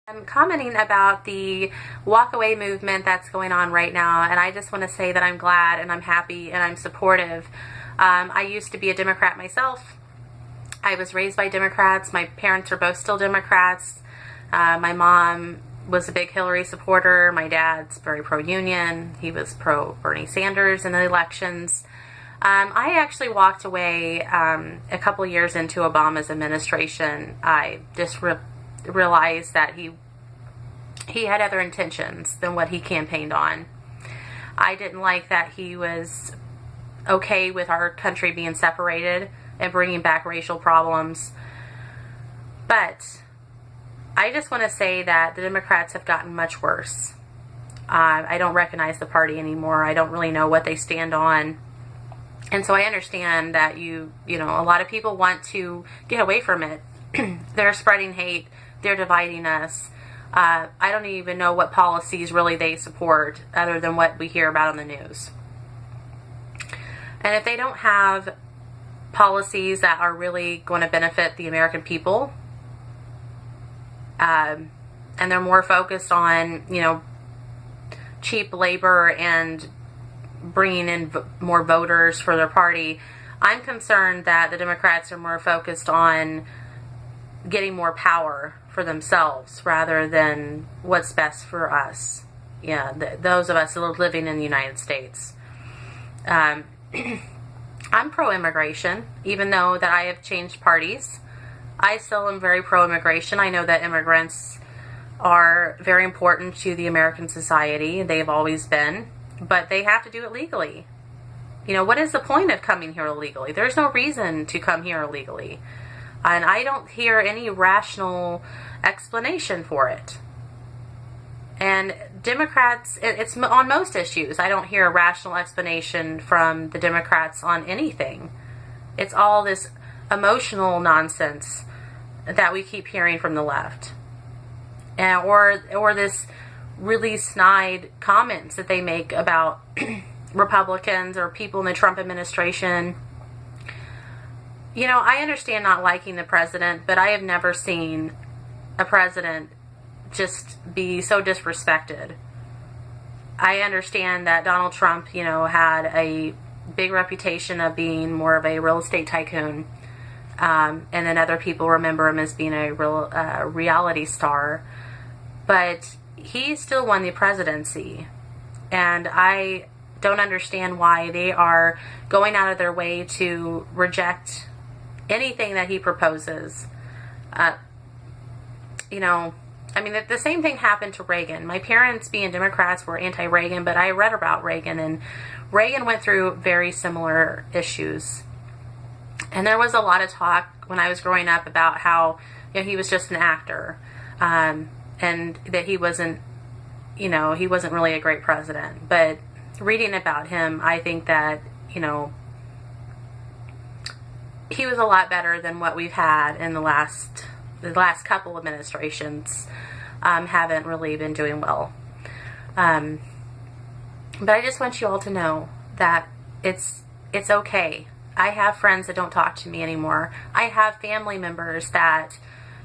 I'm commenting about the walkaway movement that's going on right now, and I just want to say that I'm glad and I'm happy and I'm supportive. I used to be a Democrat myself. I was raised by Democrats. My parents are both still Democrats. My mom was a big Hillary supporter. My dad's very pro-union. He was pro-Bernie Sanders in the elections. I actually walked away a couple years into Obama's administration. I just realized that he had other intentions than what he campaigned on. I didn't like that he was okay with our country being separated and bringing back racial problems. But I just want to say that the Democrats have gotten much worse. I don't recognize the party anymore. I don't really know what they stand on. And so I understand that a lot of people want to get away from it. They're spreading hate. They're dividing us. I don't even know what policies really they support other than what we hear about on the news. And if they don't have policies that are really going to benefit the American people, and they're more focused on, cheap labor and bringing in more voters for their party, I'm concerned that the Democrats are more focused on getting more power for themselves rather than what's best for us. Those of us living in the United States. I'm pro-immigration, even though that I have changed parties. I still am very pro-immigration. I know that immigrants are very important to the American society. They've always been. But they have to do it legally. What is the point of coming here illegally? There's no reason to come here illegally. And I don't hear any rational explanation for it. And Democrats, it's on most issues, I don't hear a rational explanation from the Democrats on anything. It's all this emotional nonsense that we keep hearing from the left. Or this really snide comments that they make about Republicans or people in the Trump administration. I understand not liking the president, but I have never seen a president just be so disrespected. I understand that Donald Trump, had a big reputation of being more of a real estate tycoon, and then other people remember him as being a real reality star, but he still won the presidency, and I don't understand why they are going out of their way to reject anything that he proposes. The same thing happened to Reagan. My parents, being Democrats, were anti-Reagan, but I read about Reagan, and Reagan went through very similar issues. And there was a lot of talk when I was growing up about how he was just an actor, and that he wasn't really a great president. But reading about him, I think that, he was a lot better than what we've had in the last couple administrations. Haven't really been doing well. But I just want you all to know that it's okay. I have friends that don't talk to me anymore. I have family members that,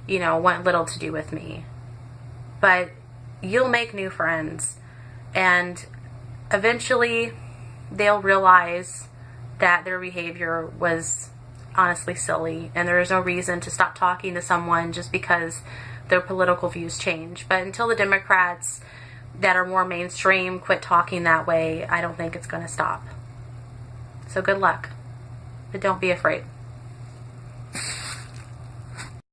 want little to do with me. But you'll make new friends, and eventually they'll realize that their behavior was honestly silly, and there is no reason to stop talking to someone just because their political views change. But until the Democrats that are more mainstream quit talking that way, I don't think it's going to stop. So good luck, but don't be afraid.